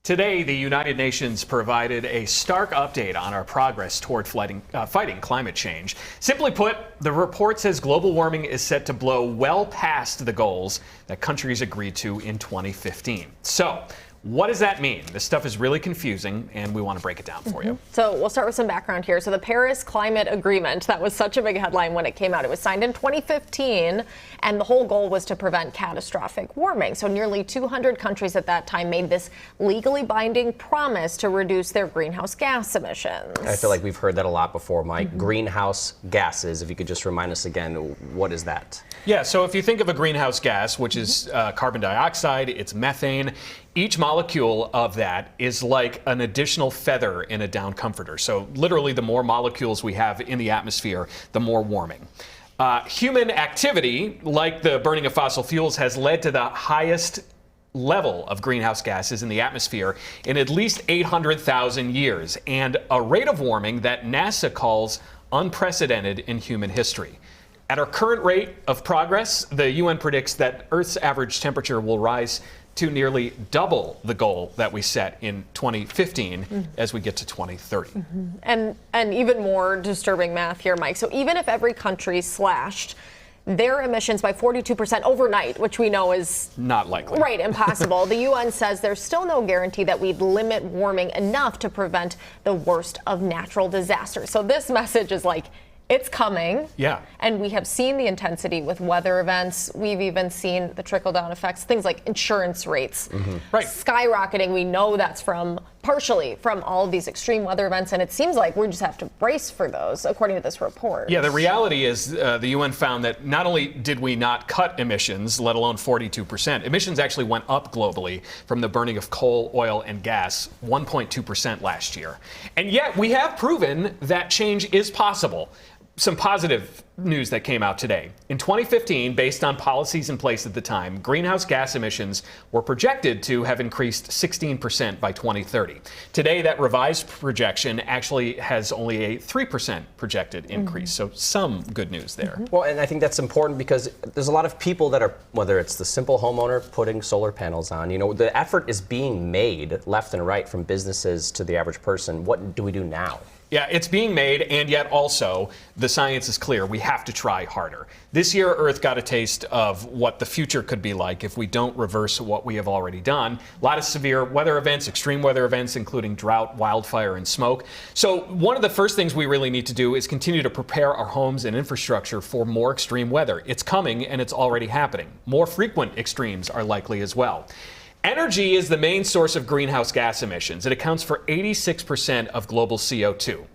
Today, the United Nations provided a stark update on our progress toward fighting climate change. Simply put, the report says global warming is set to blow well past the goals that countries agreed to in 2015. So, what does that mean? This stuff is really confusing, and we want to break it down for you. So we'll start with some background here. So the Paris Climate Agreement, that was such a big headline when it came out. It was signed in 2015, and the whole goal was to prevent catastrophic warming. So nearly 200 countries at that time made this legally binding promise to reduce their greenhouse gas emissions. I feel like we've heard that a lot before, Mike. Greenhouse gases, if you could just remind us again, what is that? Yeah, so if you think of a greenhouse gas, which is carbon dioxide, it's methane, each molecule of that is like an additional feather in a down comforter. So literally, the more molecules we have in the atmosphere, the more warming. Human activity, like the burning of fossil fuels, has led to the highest level of greenhouse gases in the atmosphere in at least 800,000 years, and a rate of warming that NASA calls unprecedented in human history. At our current rate of progress, the UN predicts that Earth's average temperature will rise to nearly double the goal that we set in 2015 as we get to 2030. And even more disturbing math here, Mike. So even if every country slashed their emissions by 42% overnight, which we know is not likely. Right, impossible. The UN says there's still no guarantee that we'd limit warming enough to prevent the worst of natural disasters. So this message is like, it's coming. Yeah. And we have seen the intensity with weather events. We've even seen the trickle-down effects, things like insurance rates skyrocketing. We know that's partially from all of these extreme weather events, and it seems like we just have to brace for those, according to this report. Yeah, the reality is the UN found that not only did we not cut emissions, let alone 42%, emissions actually went up globally from the burning of coal, oil, and gas 1.2% last year. And yet we have proven that change is possible. Some positive news that came out today. In 2015, based on policies in place at the time, greenhouse gas emissions were projected to have increased 16% by 2030. Today, that revised projection actually has only a 3% projected increase. So some good news there. Well, and I think that's important because there's a lot of people that are, whether it's the simple homeowner putting solar panels on, the effort is being made left and right from businesses to the average person. What do we do now? Yeah, it's being made, and yet also the science is clear. We have to try harder. This year, Earth got a taste of what the future could be like if we don't reverse what we have already done. A lot of severe weather events, extreme weather events, including drought, wildfire, and smoke. So one of the first things we really need to do is continue to prepare our homes and infrastructure for more extreme weather. It's coming, and it's already happening. More frequent extremes are likely as well. Energy is the main source of greenhouse gas emissions. It accounts for 86% of global CO2.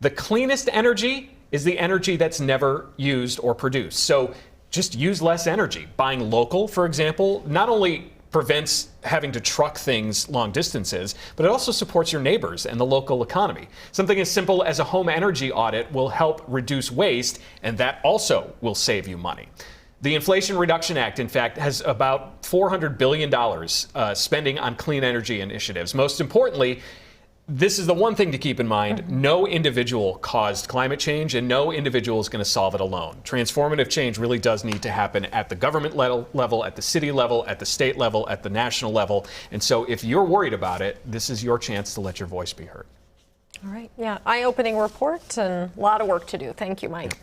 The cleanest energy is the energy that's never used or produced. So just use less energy. Buying local, for example, not only prevents having to truck things long distances, but it also supports your neighbors and the local economy. Something as simple as a home energy audit will help reduce waste, and that also will save you money. The Inflation Reduction Act, in fact, has about $400 billion spending on clean energy initiatives. Most importantly, this is the one thing to keep in mind. No individual caused climate change, and no individual is going to solve it alone. Transformative change really does need to happen at the government level, at the city level, at the state level, at the national level. And so if you're worried about it, this is your chance to let your voice be heard. All right. Yeah, eye-opening report and a lot of work to do. Thank you, Mike.